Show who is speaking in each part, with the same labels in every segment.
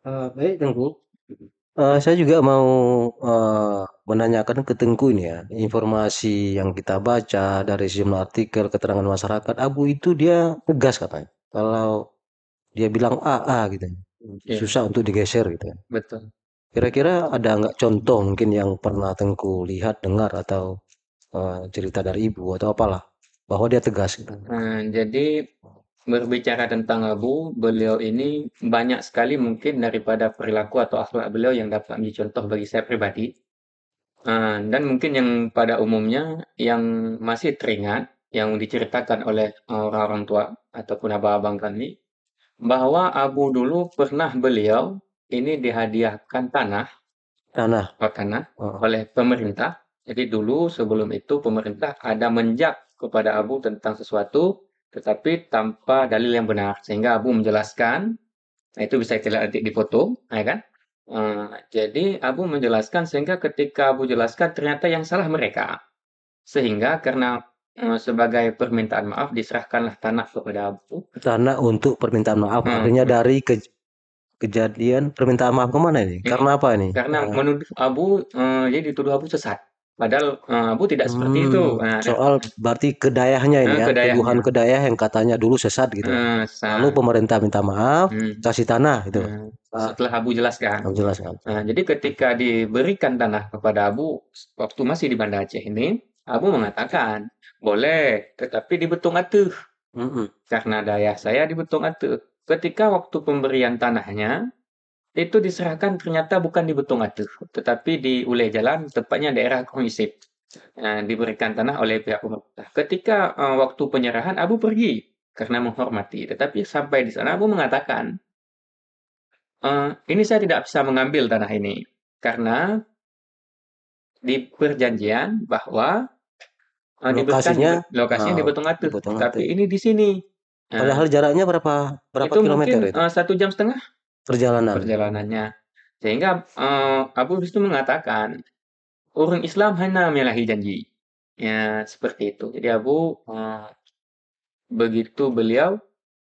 Speaker 1: Baik Tengku. Saya juga mau menanyakan ke Tengku ini ya, informasi yang kita baca dari sejumlah artikel keterangan masyarakat, Abu itu dia tegas katanya. Kalau dia bilang A, A gitu,
Speaker 2: Iya,
Speaker 1: susah untuk digeser gitu.
Speaker 2: betul.
Speaker 1: Kira-kira ada nggak contoh mungkin yang pernah Tengku lihat, dengar atau cerita dari ibu atau apalah, bahwa dia tegas gitu.
Speaker 2: Jadi berbicara tentang Abu, beliau ini banyak sekali mungkin daripada perilaku atau akhlak beliau yang dapat dicontoh bagi saya pribadi. Dan mungkin yang pada umumnya yang masih teringat, yang diceritakan oleh orang-orang tua ataupun abang-abang kami, bahwa Abu dulu pernah beliau ini dihadiahkan tanah
Speaker 1: Tanah,
Speaker 2: tanah
Speaker 1: oh,
Speaker 2: oleh pemerintah. Jadi dulu sebelum itu pemerintah ada menjak kepada Abu tentang sesuatu, tetapi tanpa dalil yang benar. Sehingga Abu menjelaskan, nah itu bisa kita lihat nanti di foto, ya kan? Jadi Abu menjelaskan sehingga ketika Abu jelaskan ternyata yang salah mereka. Sehingga karena sebagai permintaan maaf diserahkanlah tanah kepada Abu.
Speaker 1: tanah untuk permintaan maaf.
Speaker 2: Eh,
Speaker 1: Artinya
Speaker 2: eh,
Speaker 1: dari kejadian permintaan maaf kemana ini?
Speaker 2: ini
Speaker 1: Karena apa ini?
Speaker 2: karena menuduh Abu, jadi dituduh Abu sesat. Padahal Abu tidak seperti itu. Nah,
Speaker 1: Soal berarti kedayahnya ini ya,
Speaker 2: ke
Speaker 1: tuduhan
Speaker 2: dayahnya.
Speaker 1: kedayah yang katanya dulu sesat gitu. Lalu
Speaker 2: Sa
Speaker 1: pemerintah minta maaf,
Speaker 2: hmm,
Speaker 1: kasih tanah gitu. Ah,
Speaker 2: setelah Abu jelaskan.
Speaker 1: kamu jelaskan.
Speaker 2: Jadi ketika diberikan tanah kepada Abu waktu masih di Banda Aceh ini, Abu mengatakan, "Boleh, tetapi di Betung Atuh,
Speaker 1: Mm-mm.
Speaker 2: karena dayah saya di Betung Atuh." Ketika waktu pemberian tanahnya, itu diserahkan ternyata bukan di Betung Atuh, tetapi di Ule Jalan, tepatnya daerah Kongsip. Diberikan tanah oleh pihak pemerintah. Ketika waktu penyerahan, Abu pergi karena menghormati. Tetapi sampai di sana Abu mengatakan, ini saya tidak bisa mengambil tanah ini karena di perjanjian bahwa diberikan
Speaker 1: Lokasinya
Speaker 2: lokasinya
Speaker 1: ah,
Speaker 2: di Betung
Speaker 1: di
Speaker 2: Atuh, tapi
Speaker 1: Botongan.
Speaker 2: ini di sini. Nah,
Speaker 1: Padahal jaraknya berapa
Speaker 2: itu mungkin
Speaker 1: kilometer itu
Speaker 2: 1,5 jam
Speaker 1: perjalanan.
Speaker 2: perjalanannya. Sehingga Abu Riztu mengatakan, orang Islam hanya menyalahi janji. Ya, seperti itu. Jadi Abu begitu beliau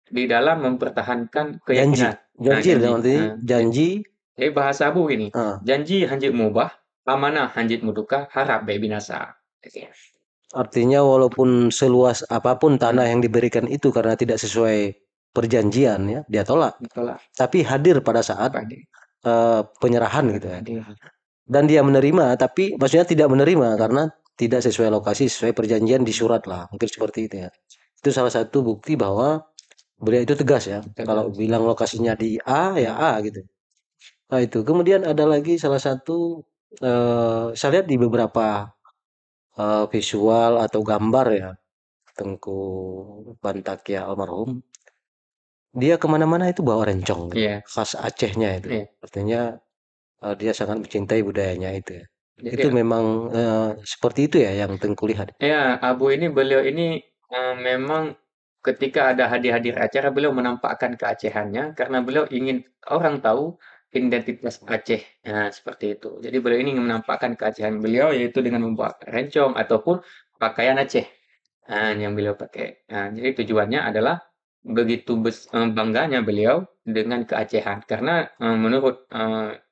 Speaker 2: di dalam mempertahankan
Speaker 1: Janji,
Speaker 2: keyakinan.
Speaker 1: janji
Speaker 2: Janji.
Speaker 1: dalam arti janji.
Speaker 2: Jadi bahasa Abu ini,
Speaker 1: ah,
Speaker 2: janji hanjit mubah, amanah hanjit muduka, harap baik binasa. Oke.
Speaker 1: Artinya walaupun seluas apapun tanah
Speaker 2: Hmm,
Speaker 1: yang diberikan itu karena tidak sesuai perjanjian ya, dia tolak.
Speaker 2: betul lah.
Speaker 1: Tapi hadir pada saat
Speaker 2: Hadir,
Speaker 1: penyerahan gitu ya.
Speaker 2: hadir.
Speaker 1: Dan dia menerima, tapi maksudnya tidak menerima karena tidak sesuai lokasi, sesuai perjanjian di surat lah. Mungkin seperti itu ya. Itu salah satu bukti bahwa beliau itu tegas ya. Kalau
Speaker 2: Tegas.
Speaker 1: bilang lokasinya di A, ya
Speaker 2: Hmm.
Speaker 1: A gitu. Nah itu. Kemudian ada lagi salah satu, saya lihat di beberapa visual atau gambar ya, Tengku Bantakia almarhum. Dia kemana-mana itu bawa rencong gitu.
Speaker 2: Iya,
Speaker 1: Khas Acehnya itu.
Speaker 2: iya.
Speaker 1: Artinya dia sangat mencintai budayanya itu ya.
Speaker 2: Jadi
Speaker 1: Itu memang seperti itu ya yang Tengku lihat.
Speaker 2: ya, Abu ini beliau ini memang ketika ada hadir-hadir acara beliau menampakkan keacehannya karena beliau ingin orang tahu identitas Aceh. Nah, seperti itu. Jadi beliau ini ingin menampakkan keacehan beliau yaitu dengan membawa rencong ataupun pakaian Aceh yang beliau pakai. Nah, jadi tujuannya adalah begitu bangganya beliau dengan keacehan karena menurut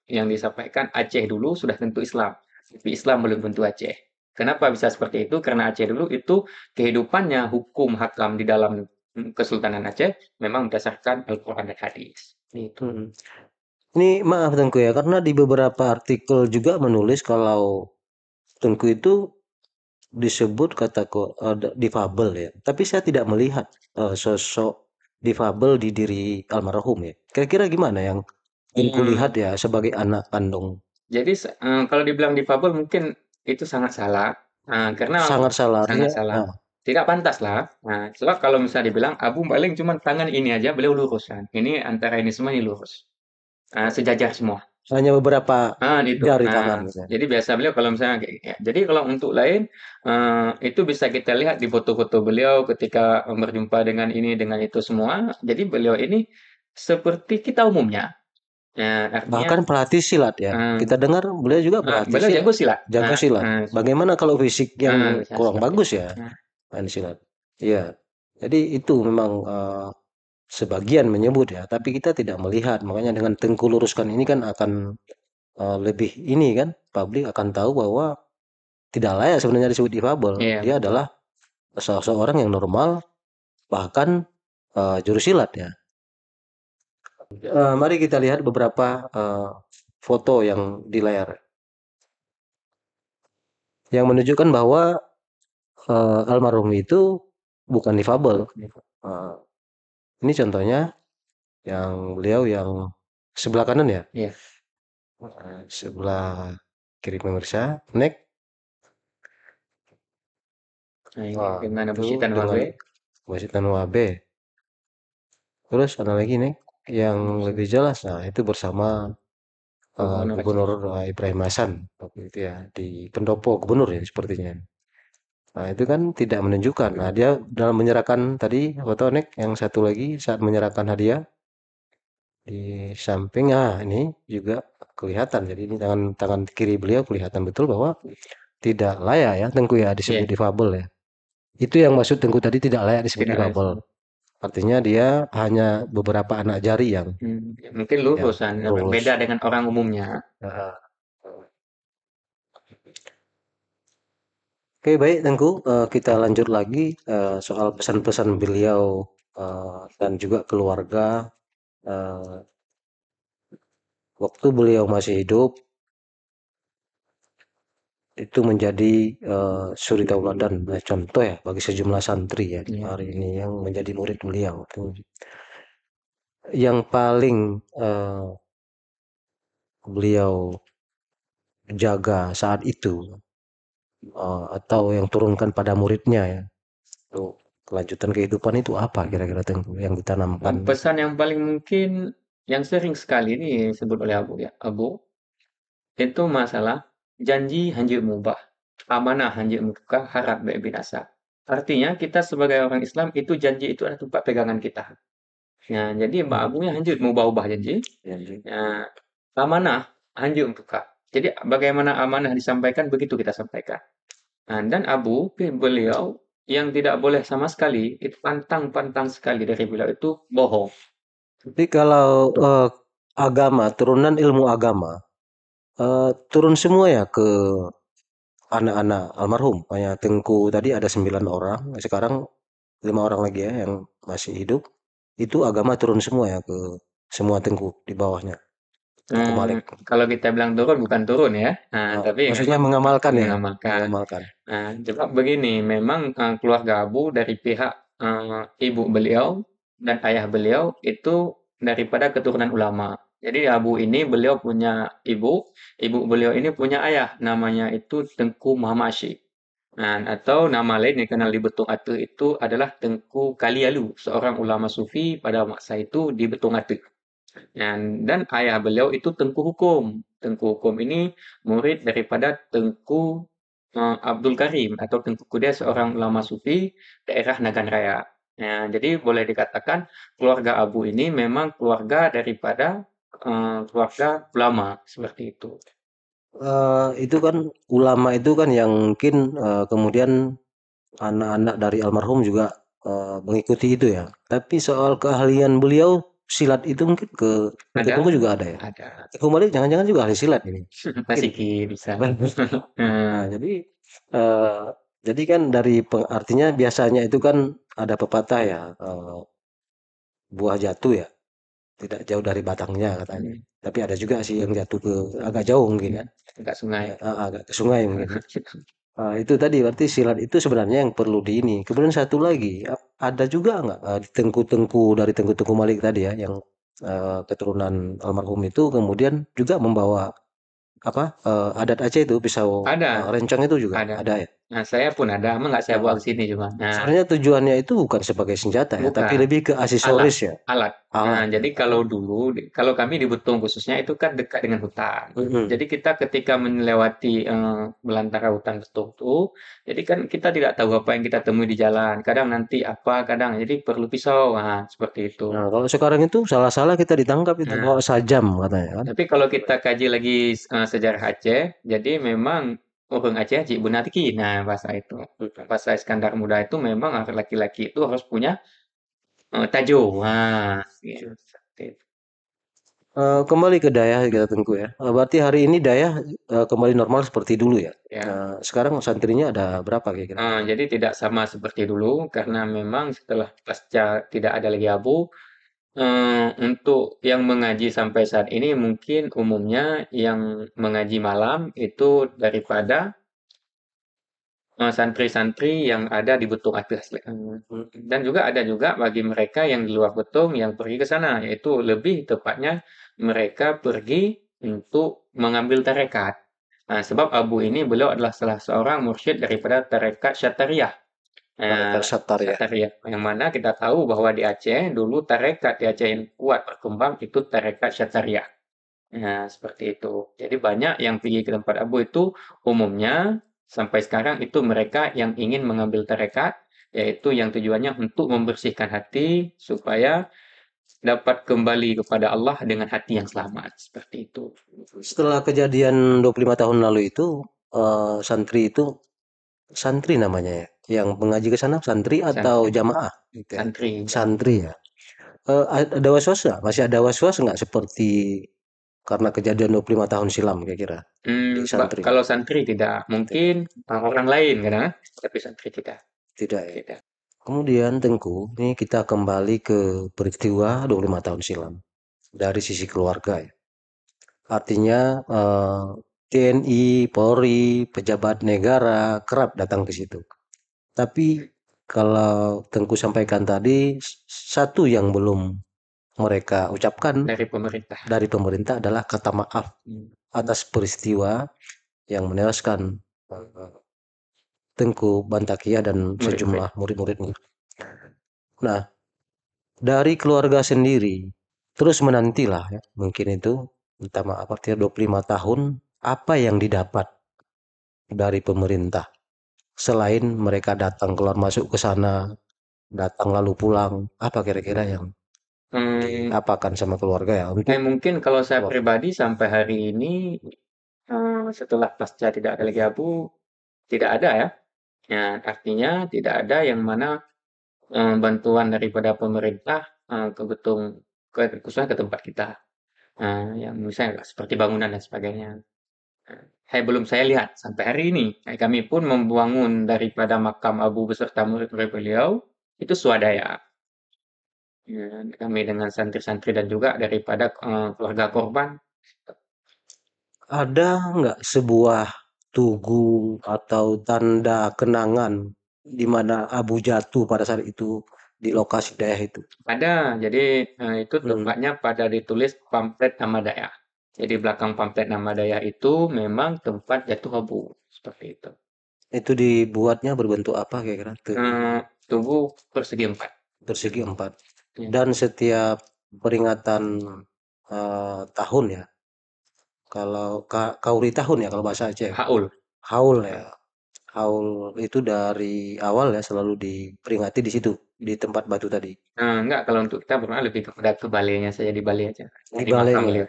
Speaker 2: yang disampaikan Aceh dulu sudah tentu Islam, tapi Islam belum tentu Aceh. Kenapa bisa seperti itu? Karena Aceh dulu itu kehidupannya hukum hakam di dalam Kesultanan Aceh memang berdasarkan Al-Quran dan Hadis. Itu.
Speaker 1: Mhm. Ini maaf Tengku ya, karena di beberapa artikel juga menulis kalau Tengku itu disebut kataku difabel ya. Tapi saya tidak melihat sosok difabel di diri almarhum ya. Kira-kira gimana yang Tengku lihat
Speaker 2: Hmm,
Speaker 1: ya sebagai anak kandung?
Speaker 2: jadi kalau dibilang difabel mungkin itu sangat salah. Karena
Speaker 1: Sangat salah
Speaker 2: sangat
Speaker 1: artinya.
Speaker 2: salah.
Speaker 1: Nah,
Speaker 2: Tidak pantas lah. Nah, sebab kalau misalnya dibilang Abu paling cuma tangan ini aja beliau lurus kan. Ini antara ini semua ini lurus. Sejajar semua.
Speaker 1: hanya beberapa
Speaker 2: Itu.
Speaker 1: jari tangan gitu ya.
Speaker 2: Jadi biasa beliau kalau misalnya kayak ya. Jadi kalau untuk lain itu bisa kita lihat di foto-foto beliau ketika berjumpa dengan ini dengan itu semua. Jadi beliau ini seperti kita umumnya. Artinya
Speaker 1: Bahkan pelatih silat ya.
Speaker 2: eh,
Speaker 1: Kita dengar beliau juga pelatih
Speaker 2: beliau
Speaker 1: silat,
Speaker 2: jago silat.
Speaker 1: jago silat. Bagaimana kalau fisik yang
Speaker 2: Bisa
Speaker 1: kurang
Speaker 2: seperti
Speaker 1: bagus
Speaker 2: itu.
Speaker 1: ya main silat? Iya. Jadi itu memang sebagian menyebut ya, tapi kita tidak melihat. Makanya dengan Tengku luruskan ini kan akan lebih ini kan, publik akan tahu bahwa tidak layak sebenarnya disebut difabel.
Speaker 2: Iya,
Speaker 1: Dia
Speaker 2: betul.
Speaker 1: adalah seseorang yang normal, bahkan juru silat ya. Mari kita lihat beberapa foto yang di layar yang menunjukkan bahwa almarhum itu bukan difabel. Eh, ini contohnya yang beliau yang sebelah kanan ya,
Speaker 2: Iya.
Speaker 1: sebelah kiri pemirsa, neck.
Speaker 2: Nah, ini
Speaker 1: Wah,
Speaker 2: dengan
Speaker 1: itu
Speaker 2: Abu Syitan
Speaker 1: dengan
Speaker 2: Wabe,
Speaker 1: Wasitan Wabe. Terus ada lagi nih yang lebih jelas, nah itu bersama
Speaker 2: Gubernur Aceh.
Speaker 1: Gubernur Ibrahim Hasan waktu itu ya di pendopo gubernur ya sepertinya. Nah itu kan tidak menunjukkan. Nah dia dalam menyerahkan tadi foto nek yang satu lagi saat menyerahkan hadiah di samping, ah ini juga kelihatan. Jadi ini tangan tangan kiri beliau kelihatan betul bahwa tidak layak ya Tengku ya disebut
Speaker 2: Iya,
Speaker 1: difabel ya. Itu yang maksud Tengku tadi tidak layak disebut
Speaker 2: tidak layak
Speaker 1: difabel.
Speaker 2: disebut.
Speaker 1: Artinya dia hanya beberapa anak jari
Speaker 2: Ya, mungkin
Speaker 1: yang
Speaker 2: lurusan,
Speaker 1: lurus.
Speaker 2: beda dengan orang umumnya.
Speaker 1: Heeh. Oke, baik Tengku. Kita lanjut lagi soal pesan-pesan beliau dan juga keluarga eh, waktu beliau masih hidup itu menjadi suri tauladan, contoh ya bagi sejumlah santri ya
Speaker 2: Iya.
Speaker 1: hari ini yang menjadi murid beliau. Yang paling beliau jaga saat itu atau yang turunkan pada muridnya ya. Tuh, kelanjutan kehidupan itu apa kira-kira Tengku yang ditanamkan?
Speaker 2: Pesan yang paling mungkin yang sering sekali ini disebut oleh Abu ya. Abu itu masalah janji hanji mubah, amanah hanji muka, harap baik binasa. Artinya kita sebagai orang Islam itu janji itu adalah tempat pegangan kita. Nah, jadi Mbak
Speaker 1: Hmm.
Speaker 2: Abu yang hanji mubah-ubah janji.
Speaker 1: Ya, ya.
Speaker 2: Nah, amanah hanji muka. Jadi bagaimana amanah disampaikan begitu kita sampaikan. Nah, dan Abu beliau yang tidak boleh sama sekali itu pantang-pantang sekali dari beliau itu bohong.
Speaker 1: Jadi kalau agama, turunan ilmu agama, turun semua ya ke anak-anak almarhum. Kayak Tengku tadi ada 9 orang, sekarang 5 orang lagi ya yang masih hidup. Itu agama turun semua ya ke semua Tengku di bawahnya, Tengku Malik.
Speaker 2: Kalau kita bilang turun bukan turun ya, tapi
Speaker 1: Maksudnya
Speaker 2: memang
Speaker 1: mengamalkan ya,
Speaker 2: mengamalkan.
Speaker 1: mengamalkan.
Speaker 2: Nah, coba begini, memang keluarga Abu dari pihak ibu beliau dan ayah beliau itu daripada keturunan ulama. Jadi Abu ini beliau punya ibu beliau ini punya ayah, namanya itu Tengku Muhammad Asyik. Nah, atau nama lain yang dikenal di Betung Ate itu adalah Tengku Kalialu, seorang ulama sufi pada masa itu di Betung Ate. Dan ayah beliau itu Tengku Hukum. Tengku Hukum ini murid daripada Tengku Abdul Karim atau Tengku Kuda, seorang ulama sufi daerah Nagan Raya. Nah, jadi boleh dikatakan keluarga Abu ini memang keluarga daripada keluarga ulama seperti itu.
Speaker 1: Itu kan ulama itu kan yang mungkin kemudian anak-anak dari almarhum juga mengikuti itu ya. Tapi soal keahlian beliau silat itu mungkin ke
Speaker 2: Ada,
Speaker 1: Tengku juga ada ya.
Speaker 2: ada.
Speaker 1: Tengku Malik jangan-jangan juga ahli silat ini. Mungkin.
Speaker 2: Nasiki bisa. Nah,
Speaker 1: Nah, eh, jadi kan dari artinya biasanya itu kan ada pepatah ya, buah jatuh ya tidak jauh dari batangnya katanya.
Speaker 2: hmm,
Speaker 1: Tapi ada juga sih yang jatuh ke agak jauh mungkin
Speaker 2: hmm,
Speaker 1: kan,
Speaker 2: agak sungai.
Speaker 1: ya, agak ke sungai mungkin. Itu tadi berarti silat itu sebenarnya yang perlu di ini. Kemudian satu lagi, ada juga nggak di tengku-tengku dari tengku-tengku Malik tadi ya, yang keturunan almarhum itu kemudian juga membawa apa adat Aceh itu pisau
Speaker 2: Ada,
Speaker 1: rencong itu juga
Speaker 2: ada.
Speaker 1: ada ya.
Speaker 2: Nah, saya pun ada, emang nggak saya bawa
Speaker 1: Heeh.
Speaker 2: ke sini cuma. Nah,
Speaker 1: Sebenarnya tujuannya itu bukan sebagai senjata ya, tapi
Speaker 2: bukan,
Speaker 1: lebih ke
Speaker 2: alat,
Speaker 1: aksesoris ya,
Speaker 2: alat. Nah,
Speaker 1: alat ya.
Speaker 2: jadi kalau dulu, kalau kami di Betung khususnya itu kan dekat dengan hutan.
Speaker 1: Mm-mm.
Speaker 2: Jadi kita ketika melewati belantara hutan Betung tuh, jadi kan kita tidak tahu apa yang kita temui di jalan. Kadang nanti apa, kadang jadi perlu pisau. Nah, seperti itu.
Speaker 1: Nah, kalau sekarang itu salah-salah kita ditangkap itu
Speaker 2: Nah,
Speaker 1: bawa sajam katanya kan.
Speaker 2: tapi kalau kita kaji lagi sejarah Aceh, jadi memang orang Aceh Haji Bunarki, nah bahasa itu. Bahasa Iskandar Muda itu memang laki-laki itu harus punya Tajo. Wah, gitu. Seperti itu.
Speaker 1: Kembali ke Dayah kita Tengku ya. Berarti hari ini Dayah kembali normal seperti dulu ya.
Speaker 2: Ya.
Speaker 1: Sekarang santrinya ada berapa kira-kira?
Speaker 2: Jadi tidak sama seperti dulu karena memang setelah pasca tidak ada lagi abu, untuk yang mengaji sampai saat ini mungkin umumnya yang mengaji malam itu daripada santri-santri yang ada di Betung Atas. Dan juga ada juga bagi mereka yang di luar Betung yang pergi ke sana, yaitu lebih tepatnya mereka pergi untuk mengambil tarekat. Nah, sebab Abu ini beliau adalah salah seorang mursyid daripada tarekat Syatariah.
Speaker 1: Tarekat Satar ya.
Speaker 2: Syatariah, yang mana kita tahu bahwa di Aceh dulu tarekat di Aceh yang kuat berkembang itu tarekat Syatariah. Nah, seperti itu. Jadi banyak yang pergi ke tempat Abu itu umumnya sampai sekarang itu mereka yang ingin mengambil tarekat, yaitu yang tujuannya untuk membersihkan hati supaya dapat kembali kepada Allah dengan hati yang selamat. Seperti itu.
Speaker 1: Setelah kejadian 25 tahun lalu itu, santri itu santri namanya ya, yang mengaji ke sana santri atau
Speaker 2: Santri,
Speaker 1: jamaah gitu ya?
Speaker 2: santri,
Speaker 1: Santri ya. Ada was-was nggak? Masih ada was-was nggak seperti karena kejadian 25 tahun silam kira-kira di santri?
Speaker 2: Kalau santri tidak, mungkin orang lain kan, tapi santri tidak.
Speaker 1: Tidak ya.
Speaker 2: Tidak.
Speaker 1: Kemudian Tengku, ini kita kembali ke peristiwa 25 tahun silam dari sisi keluarga ya. Artinya TNI, Polri, pejabat negara kerap datang ke situ. Tapi kalau Tengku sampaikan tadi, satu yang belum mereka ucapkan
Speaker 2: Dari pemerintah.
Speaker 1: dari pemerintah adalah kata maaf
Speaker 2: Hmm.
Speaker 1: atas peristiwa yang menewaskan Tengku Bantakia dan
Speaker 2: Murid-murid.
Speaker 1: sejumlah murid-muridnya. Nah, dari keluarga sendiri, terus menantilah ya, mungkin itu, minta maaf artinya 25 tahun, apa yang didapat dari pemerintah? Selain mereka datang keluar masuk ke sana, datang lalu pulang, apa kira-kira yang
Speaker 2: Hmm,
Speaker 1: diapakan sama keluarga ya untuk
Speaker 2: mungkin kalau saya
Speaker 1: keluarga?
Speaker 2: pribadi sampai hari ini setelah pasca tidak ada lagi abu, tidak ada ya. Ya, artinya tidak ada yang mana bantuan daripada pemerintah ke Betung, khususnya ke tempat kita. Yang misalnya seperti bangunan dan sebagainya. Belum saya lihat sampai hari ini. Kami pun membangun daripada makam Abu beserta murid-murid beliau itu swadaya. Ya, kami dengan santri-santri dan juga daripada keluarga korban.
Speaker 1: Ada nggak sebuah tugu atau tanda kenangan di mana Abu jatuh pada saat itu di lokasi daerah itu?
Speaker 2: Ada, jadi itu
Speaker 1: Hmm.
Speaker 2: tepatnya pada ditulis pamflet nama daerah. Jadi belakang pamflet nama daerah itu memang tempat jatuh abu, seperti itu.
Speaker 1: Itu dibuatnya berbentuk apa kira-kira?
Speaker 2: Eh, Tubuh persegi empat.
Speaker 1: Persegi empat.
Speaker 2: Ya.
Speaker 1: Dan setiap peringatan tahun ya, kalau kauri tahun ya kalau bahasa Aceh,
Speaker 2: Haul.
Speaker 1: haul ya, haul itu dari awal ya selalu diperingati di situ di tempat batu tadi
Speaker 2: Enggak, kalau untuk kita pernah lebih kepada ke balainya saja di Bali aja.
Speaker 1: di
Speaker 2: Di makam
Speaker 1: balainya.
Speaker 2: beliau.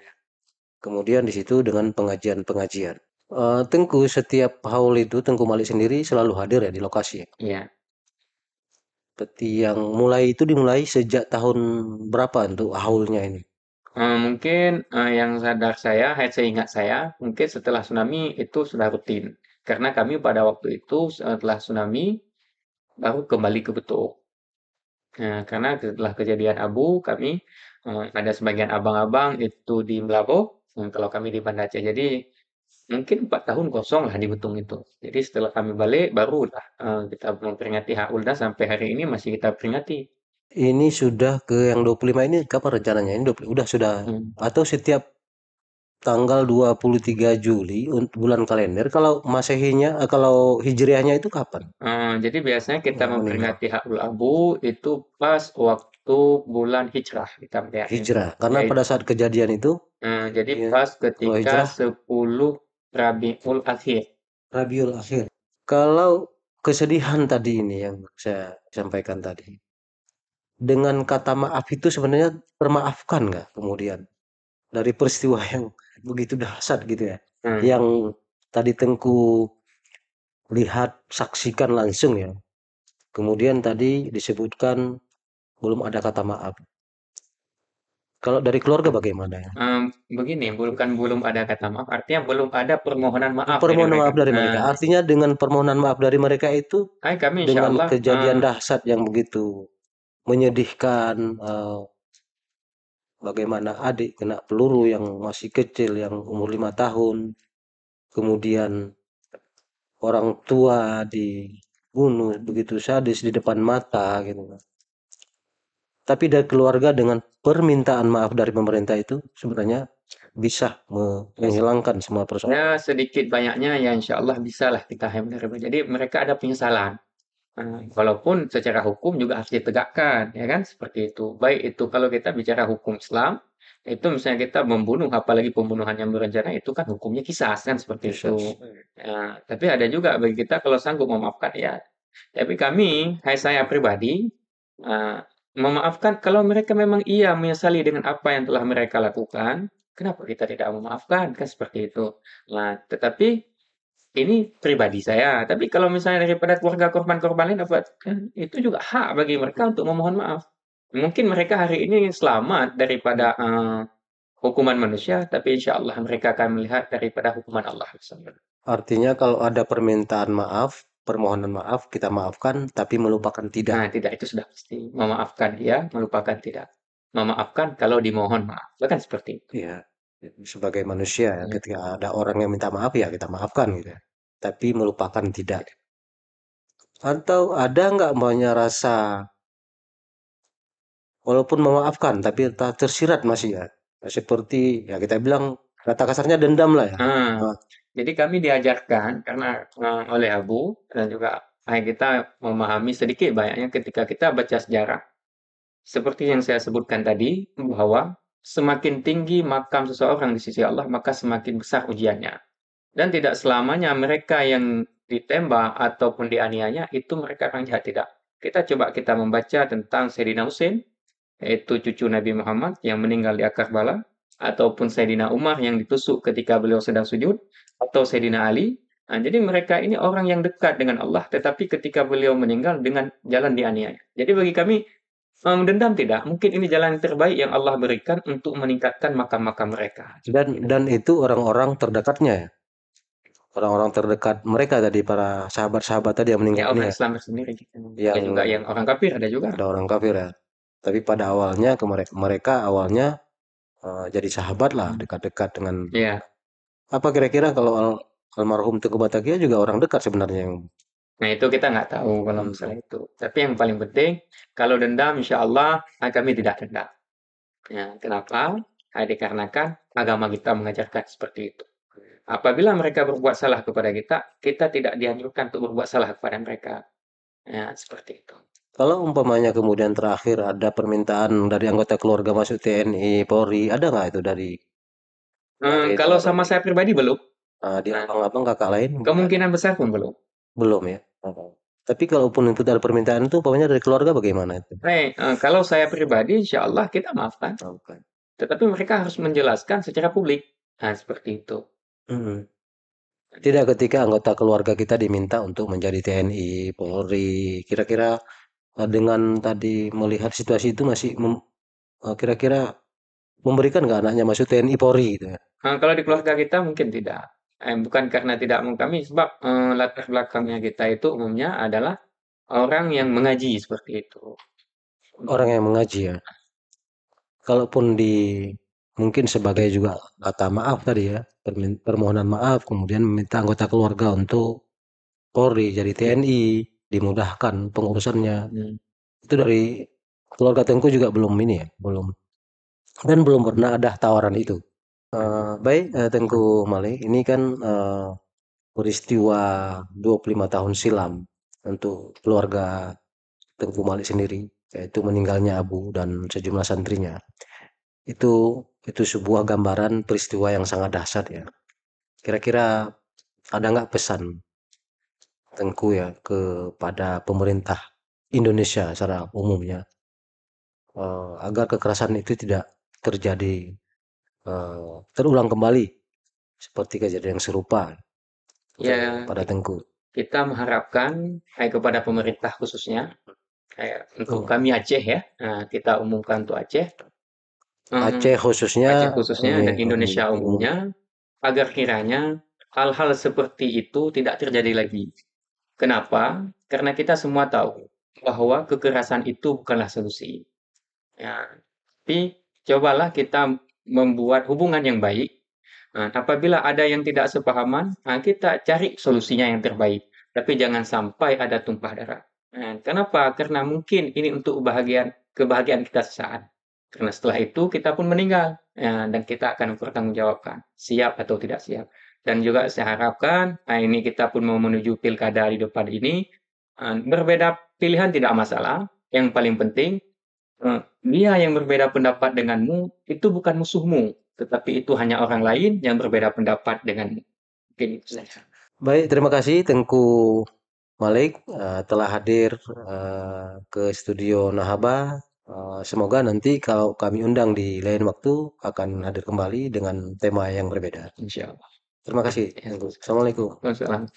Speaker 1: Kemudian di situ dengan pengajian-pengajian. Tengku setiap haul itu Tengku Malik sendiri selalu hadir ya di lokasi ya.
Speaker 2: Iya.
Speaker 1: Seperti yang mulai itu dimulai sejak tahun berapa untuk haulnya ini?
Speaker 2: Mungkin yang sadar saya, seingat saya, mungkin setelah tsunami itu sudah rutin. Karena kami pada waktu itu setelah tsunami baru kembali ke Betul. Karena setelah kejadian Abu, kami ada sebagian abang-abang itu di Melabo, kalau kami di Banda Aceh. Jadi mungkin 4 tahun kosong lah di Betung itu. Jadi setelah kami balik, barulah kita memperingati Haulda sampai hari ini masih kita peringati.
Speaker 1: Ini sudah ke yang 25 ini kapan rencananya? Ini 20, udah sudah
Speaker 2: Hmm.
Speaker 1: atau setiap tanggal 23 Juli untuk bulan kalender. Kalau Masehinya, kalau Hijriahnya itu kapan?
Speaker 2: Jadi biasanya kita
Speaker 1: Meninggal.
Speaker 2: memperingati Haul Abu itu pas waktu bulan Hijrah kita melihatnya.
Speaker 1: Hijrah. Karena pada
Speaker 2: Yaitu,
Speaker 1: saat kejadian itu,
Speaker 2: jadi
Speaker 1: ya,
Speaker 2: pas
Speaker 1: kalau
Speaker 2: ketika
Speaker 1: hijrah
Speaker 2: 10 Rabiul Akhir.
Speaker 1: Rabiul Akhir. Kalau kesedihan tadi ini yang saya sampaikan tadi, dengan kata maaf itu sebenarnya termaafkan nggak kemudian dari peristiwa yang begitu dahsyat gitu ya,
Speaker 2: Hmm.
Speaker 1: yang tadi Tengku lihat saksikan langsung ya. Kemudian tadi disebutkan belum ada kata maaf. Kalau dari keluarga bagaimana ya?
Speaker 2: Mmm, Begini, bukan belum ada kata maaf, artinya belum ada permohonan maaf dari
Speaker 1: Permohonan
Speaker 2: mereka.
Speaker 1: maaf dari mereka.
Speaker 2: Nah,
Speaker 1: Artinya dengan permohonan maaf dari mereka itu
Speaker 2: kami
Speaker 1: dengan
Speaker 2: insyaallah,
Speaker 1: kejadian dahsyat yang begitu menyedihkan, bagaimana adik kena peluru yang masih kecil yang umur 5 tahun, kemudian orang tua dibunuh begitu sadis di depan mata gitu. Tapi dari keluarga dengan permintaan maaf dari pemerintah itu sebenarnya bisa menghilangkan semua persoalan.
Speaker 2: ya sedikit banyaknya ya insyaallah bisalah kita handle. Jadi mereka ada penyesalan. Walaupun secara hukum juga harus ditegakkan, ya kan? Seperti itu. Baik itu kalau kita bicara hukum Islam, itu misalnya kita membunuh, apalagi pembunuhan yang berencana, itu kan hukumnya kisas kan seperti
Speaker 1: Bisa.
Speaker 2: itu. Ya, tapi ada juga bagi kita kalau sanggup memaafkan ya. Tapi kami, hai saya pribadi, eh, memaafkan kalau mereka memang iya menyesali dengan apa yang telah mereka lakukan, kenapa kita tidak memaafkan kan seperti itu. Nah, tetapi ini pribadi saya, tapi kalau misalnya daripada keluarga korban-korban lain apa kan itu juga hak bagi mereka untuk memohon maaf. Mungkin mereka hari ini selamat daripada, hukuman manusia, tapi insya Allah mereka akan melihat daripada hukuman Allah.
Speaker 1: Artinya kalau ada permintaan maaf, permohonan maaf, kita maafkan tapi melupakan tidak.
Speaker 2: Nah, tidak itu sudah pasti. Memaafkan dia, melupakan tidak. Memaafkan kalau dimohon maaf. Bahkan seperti itu.
Speaker 1: Ya, sebagai manusia ya,
Speaker 2: Ya.
Speaker 1: ketika ada orang yang minta maaf ya kita maafkan gitu ya. Tapi melupakan tidak. Atau ada nggak maunya rasa walaupun memaafkan tapi tersirat masih ya. Seperti ya kita bilang kata kasarnya dendam lah ya.
Speaker 2: Nah,
Speaker 1: Nah,
Speaker 2: jadi kami diajarkan karena oleh Abu dan juga ayah kita memahami sedikit banyaknya ketika kita baca sejarah. Seperti yang saya sebutkan tadi, bahwa semakin tinggi makam seseorang di sisi Allah, maka semakin besar ujiannya. Dan tidak selamanya mereka yang ditembak ataupun dianiaya itu mereka orang jahat, tidak. Kita membaca tentang Sayyidina Husain, yaitu cucu Nabi Muhammad yang meninggal di Karbala, ataupun Sayyidina Umar yang ditusuk ketika beliau sedang sujud, atau Sayyidina Ali. Nah, jadi mereka ini orang yang dekat dengan Allah, tetapi ketika beliau meninggal dengan jalan dianiaya. Jadi bagi kami, dendam tidak. Mungkin ini jalan terbaik yang Allah berikan untuk meningkatkan makam-makam mereka.
Speaker 1: dan itu orang-orang terdekatnya ya. Orang-orang terdekat mereka tadi para sahabat-sahabat tadi yang
Speaker 2: Ya
Speaker 1: meninggal ini
Speaker 2: orang
Speaker 1: ya.
Speaker 2: Islam sendiri gitu. Ada
Speaker 1: Yang
Speaker 2: juga yang orang kafir, ada juga.
Speaker 1: ada orang kafir ya. Tapi pada awalnya ke mereka awalnya jadi sahabat lah,
Speaker 2: Hmm.
Speaker 1: dekat-dekat dengan
Speaker 2: Ya.
Speaker 1: apa kira-kira kalau almarhum Teguh Batakia juga orang dekat sebenarnya yang
Speaker 2: Nah, itu kita nggak tahu kalau
Speaker 1: hmm,
Speaker 2: masalah itu. Tapi yang paling penting, kalau dendam, insya Allah kami tidak dendam. Ya, kenapa? Dikarenakan agama kita mengajarkan seperti itu. Apabila mereka berbuat salah kepada kita, kita tidak dianjurkan untuk berbuat salah kepada mereka. Ya, seperti itu.
Speaker 1: kalau umpamanya kemudian terakhir ada permintaan dari anggota keluarga masuk TNI Polri, ada nggak itu dari
Speaker 2: Kalau
Speaker 1: teman-teman
Speaker 2: sama
Speaker 1: ini?
Speaker 2: saya pribadi belum.
Speaker 1: Di
Speaker 2: Nah,
Speaker 1: abang-abang kakak lain mungkin ada.
Speaker 2: kemungkinan besar pun belum.
Speaker 1: Belum ya. Tapi kalaupun itu ada permintaan itu umpamanya dari keluarga bagaimana itu?
Speaker 2: Kalau saya pribadi, insya Allah kita maafkan.
Speaker 1: Oke.
Speaker 2: Tetapi mereka harus menjelaskan secara publik. Nah, seperti itu.
Speaker 1: Mm-mm. Tidak ketika anggota keluarga kita diminta untuk menjadi TNI, Polri, kira-kira dengan tadi melihat situasi itu masih kira-kira memberikan nggak anaknya masuk TNI Polri gitu ya?
Speaker 2: Kalau di keluarga kita mungkin tidak. Bukan karena tidak mau kami, sebab latar belakangnya kita itu umumnya adalah orang yang mengaji seperti itu.
Speaker 1: Orang yang mengaji ya. Kalaupun mungkin sebagai juga kata maaf tadi ya, permohonan maaf, kemudian meminta anggota keluarga untuk Polri jadi TNI, dimudahkan pengurusannya.
Speaker 2: Hmm.
Speaker 1: Itu dari keluarga Tengku juga belum ini ya, belum dan belum pernah ada tawaran itu. Baik, Tengku Male, ini kan peristiwa 25 tahun silam untuk keluarga Tengku Malik sendiri, yaitu meninggalnya Abu dan sejumlah santrinya. Itu sebuah gambaran peristiwa yang sangat dahsyat ya. Kira-kira ada nggak pesan Tengku ya kepada pemerintah Indonesia secara umumnya agar kekerasan itu tidak terjadi terulang kembali seperti kejadian yang serupa
Speaker 2: Ya,
Speaker 1: kepada Tengku.
Speaker 2: kita mengharapkan kepada pemerintah khususnya Kayak untuk
Speaker 1: Oh,
Speaker 2: kami Aceh ya, kita umumkan untuk Aceh,
Speaker 1: Aceh
Speaker 2: mmm,
Speaker 1: khususnya
Speaker 2: Aceh khususnya
Speaker 1: ini
Speaker 2: dan Indonesia
Speaker 1: umum.
Speaker 2: umumnya, agar kiranya hal-hal seperti itu tidak terjadi lagi. Kenapa? Karena kita semua tahu bahwa kekerasan itu bukanlah solusi. Ya, tapi cobalah kita membuat hubungan yang baik. Apabila ada yang tidak sepahaman, kita cari solusinya yang terbaik. Tapi jangan sampai ada tumpah darah. Kenapa? Karena mungkin ini untuk kebahagiaan kita sesaat. Karena setelah itu kita pun meninggal, dan kita akan mempertanggungjawabkan siap atau tidak siap. Dan juga saya harapkan, ini kita pun mau menuju pilkada di depan ini, berbeda pilihan tidak masalah. Yang paling penting dia yang berbeda pendapat denganmu itu bukan musuhmu, tetapi itu hanya orang lain yang berbeda pendapat denganmu. Mungkin itu saja.
Speaker 1: Baik, terima kasih Tengku Malik telah hadir ke studio Nahaba. Semoga nanti kalau kami undang di lain waktu akan hadir kembali dengan tema yang berbeda.
Speaker 2: Insya Allah.
Speaker 1: Terima kasih,
Speaker 2: Ya.
Speaker 1: Tengku. Assalamualaikum.
Speaker 2: Wassalam.